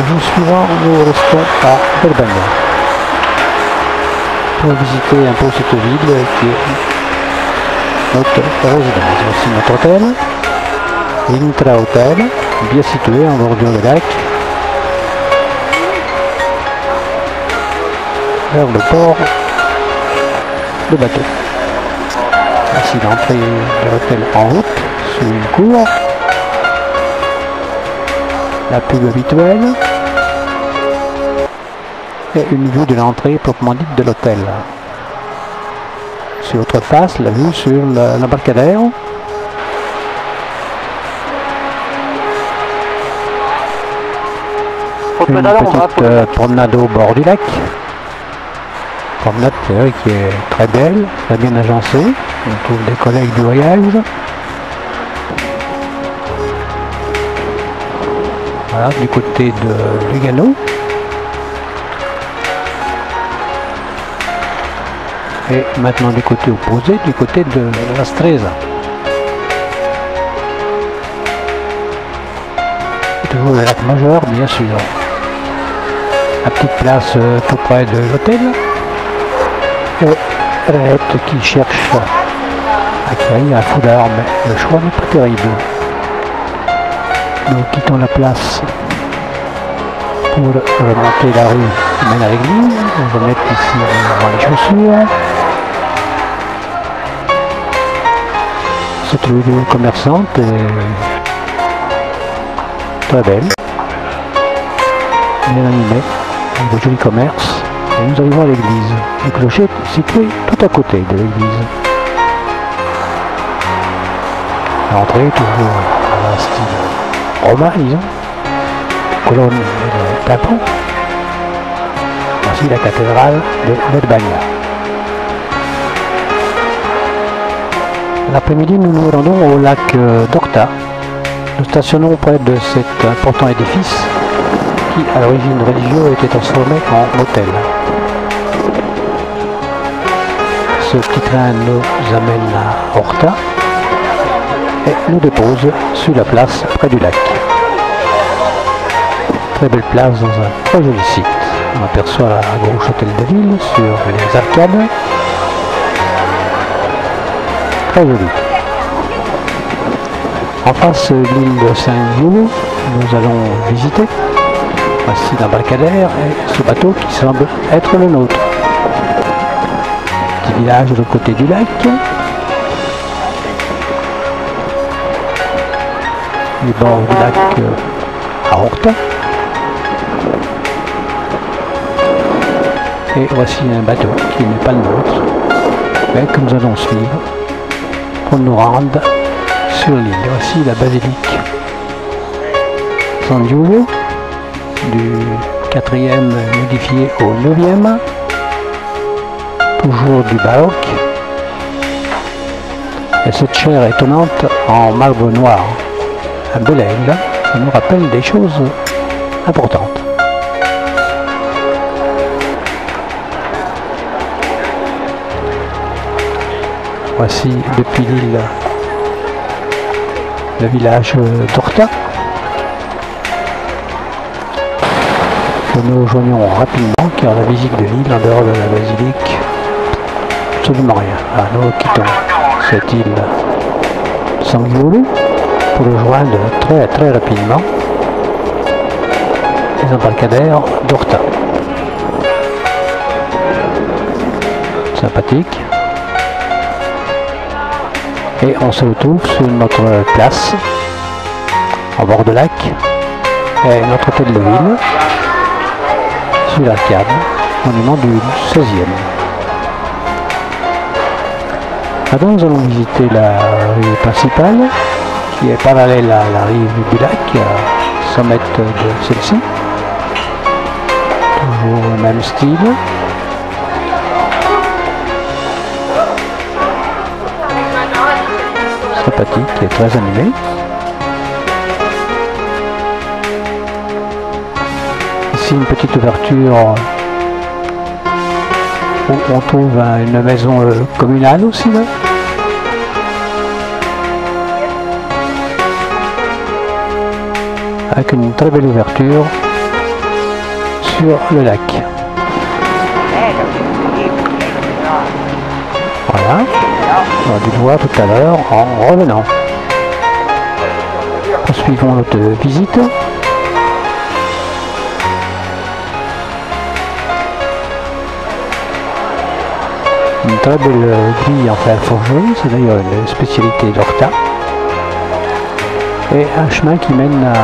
Le jour suivant, nous restons à Belbagna pour visiter un peu cette ville qui est notre résidence. Voici notre hôtel, l'Intra Hotel, bien situé en bordure de lac, vers le port de bateau. Voici l'entrée de l'hôtel en route, sous une cour. La pub habituelle. Et une vue de l'entrée proprement dite de l'hôtel. Sur l'autre face, la vue sur l'embarcadère. Une petite promenade au bord du lac. Promenade qui est très belle, très bien agencée. On trouve des collègues du voyage. Voilà, du côté de Lugano. Et maintenant du côté opposé, du côté de la Stresa. Et toujours le lac Majeur, bien sûr. La petite place tout près de l'hôtel. Et Renette qui cherche à acquérir un foulard, mais le choix n'est pas terrible. Nous quittons la place pour remonter la rue qui mène à l'église. On va mettre ici les chaussures. Cette rue commerçante est très belle, bien animée, un joli commerce. Et nous arrivons à l'église. Le clocher est situé tout à côté de l'église. L'entrée est toujours dans un style romain, disons. Colonne et plafond. Voici la cathédrale de Belbagna. L'après-midi, nous nous rendons au lac d'Orta. Nous stationnons près de cet important édifice qui, à l'origine religieuse, a été transformé en hôtel. Ce petit train nous amène à Orta et nous dépose sur la place près du lac. Très belle place dans un très joli site. On aperçoit à gauche Hôtel de Ville sur les arcades. Très joli. En face, l'île de Saint-Giulio, nous allons visiter. Voici l'embarcadère et ce bateau qui semble être le nôtre. Petit village de l'autre côté du lac. Les bords du lac à Orta. Et voici un bateau qui n'est pas le nôtre, mais que nous allons suivre pour nous rendre sur l'île. Voici la basilique San Giulio, du 4e modifié au 9e, toujours du baroque. Et cette chaire étonnante en marbre noir, un bel aigle, ça nous rappelle des choses importantes. Voici depuis l'île le village d'Orta que nous rejoignons rapidement car la visite de l'île en dehors de la basilique, absolument rien. Alors nous quittons cette île San Giulio pour rejoindre très rapidement les embarcadères d'Orta. Sympathique. Et on se retrouve sur notre place, en bord de lac, et notre hôtel de ville, sur l'arcade, monument du 16e. Maintenant, nous allons visiter la rue principale, qui est parallèle à la rive du lac, à 100 mètres de celle-ci. Toujours le même style. Sympathique et très animé. Ici une petite ouverture où on trouve une maison communale aussi là. Avec une très belle ouverture sur le lac. Voilà, on a dû le voir tout à l'heure en revenant. Poursuivons notre visite. Une très belle grille en fer forgé, c'est d'ailleurs une spécialité d'Horta. Et un chemin qui mène à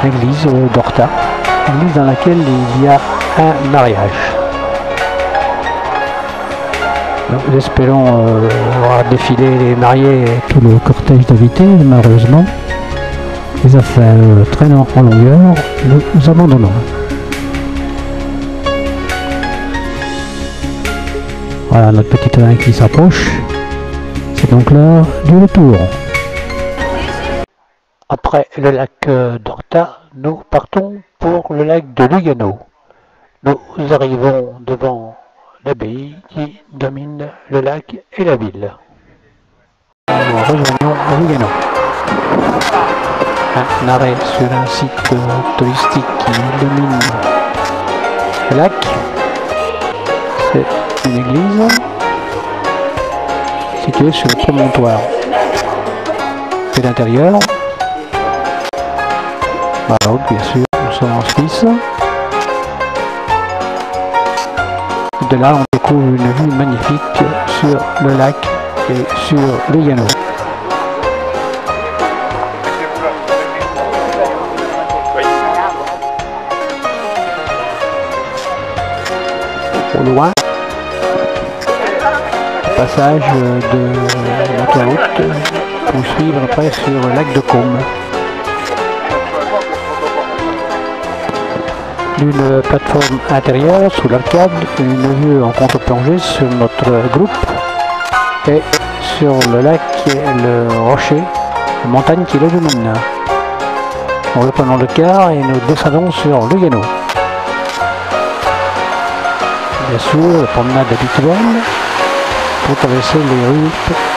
l'église d'Horta, l'église dans laquelle il y a un mariage. Nous espérons voir défiler les mariés et tout le cortège d'invités, malheureusement. Les affaires traînant en longueur, nous abandonnons. Voilà notre petit train qui s'approche. C'est donc l'heure du retour. Après le lac d'Horta, nous partons pour le lac de Lugano. Nous arrivons devant l'abbaye qui domine le lac et la ville. Nous rejoignons Lugano. Un arrêt sur un site touristique qui domine le lac. C'est une église située sur le promontoire. C'est l'intérieur. Voilà, bien sûr, nous sommes en Suisse. De là, on découvre une vue magnifique sur le lac et sur Lugano. Au loin, passage de l'autoroute pour suivre après sur le lac de Côme. D'une plateforme intérieure sous l'arcade, une vue en contre-plongée sur notre groupe et sur le lac et le rocher, la montagne qui le domine. Nous reprenons le car et nous descendons sur Lugano. Bien sûr, la promenade habituelle pour traverser les rues,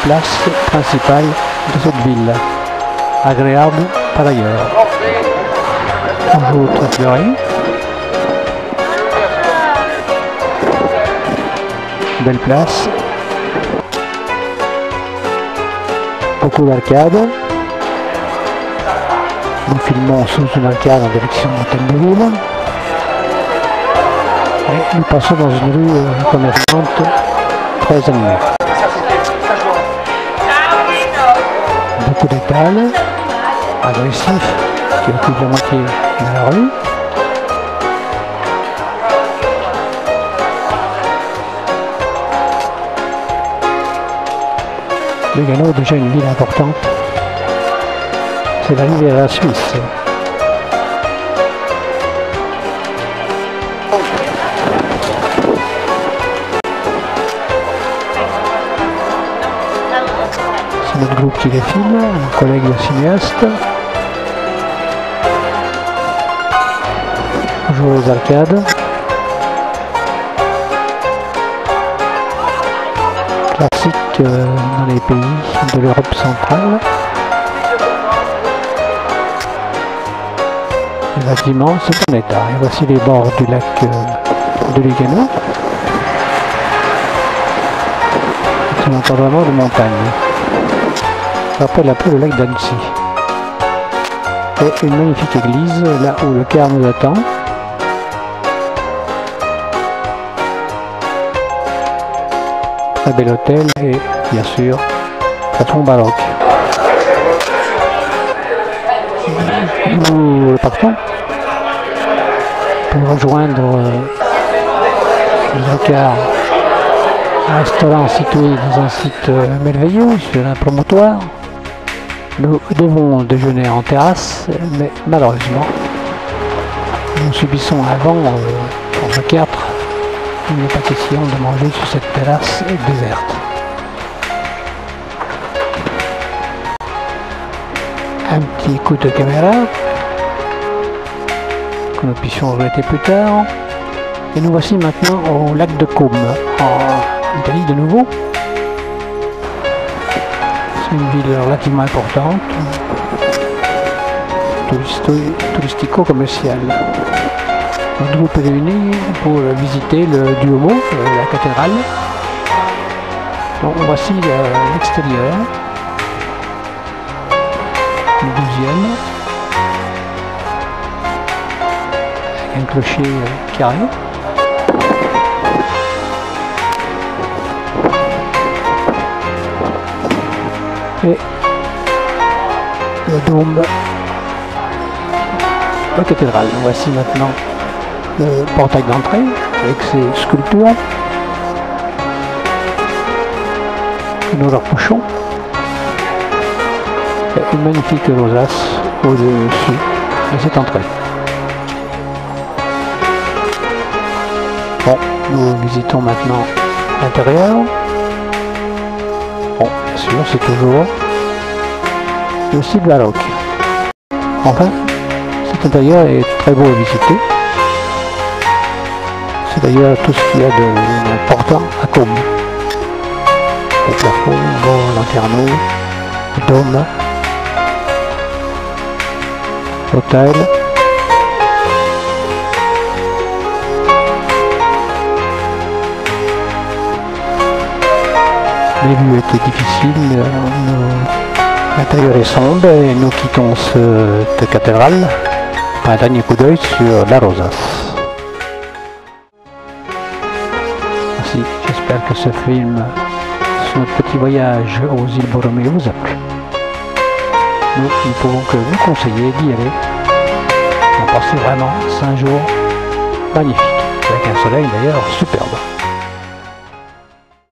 places principales de cette ville. Agréable par ailleurs. Toujours très fleuri. Belle place, beaucoup d'arcades. Nous filmons sous une arcade en direction de l'hôtel de ville. Et nous passons dans une rue commerçante très animée. Beaucoup d'étals agressifs qui occupent la moitié de la rue. Lugano est déjà une ville importante. C'est la rivière suisse. C'est notre groupe qui les filme, un collègue cinéaste. On joue aux arcades. Classique dans les pays de l'Europe centrale. Le bâtiment, c'est en état. Et voici les bords du lac de Lugano. C'est encore vraiment de montagne. Ça rappelle un peu le lac d'Annecy. Et une magnifique église, là où le car nous attend. Un bel hôtel et bien sûr plafond baroque. Nous partons pour rejoindre le car, un restaurant situé dans un site merveilleux sur un promontoire. Nous devons déjeuner en terrasse, mais malheureusement nous subissons un vent contre 4. Il n'est pas question de manger sur cette terrasse déserte. Un petit coup de caméra que nous puissions regretter plus tard. Et nous voici maintenant au lac de Côme, en Italie de nouveau. C'est une ville relativement importante. touristico-commercial. Un groupe est réuni pour visiter le Duomo, la cathédrale. Donc voici l'extérieur du 12e, avec un clocher carré. Et le dôme, la cathédrale. Voici maintenant le portail d'entrée avec ses sculptures. Nous approchons. Et une magnifique rosace au-dessus de cette entrée. Bon, nous visitons maintenant l'intérieur. Bon, bien sûr, c'est toujours le style baroque. Enfin, cet intérieur est très beau à visiter. C'est d'ailleurs tout ce qu'il y a d'important à Côme. Le plafond, le lanterneau, le dôme, l'hôtel. Les vues étaient difficiles, l'intérieur est sombre et nous quittons cette cathédrale par un dernier coup d'œil sur la rosace. Ainsi, j'espère que ce film sur notre petit voyage aux îles Borromeo vous a plu. Nous ne pouvons que vous conseiller d'y aller. On a passé vraiment 5 jours magnifiques, avec un soleil d'ailleurs superbe.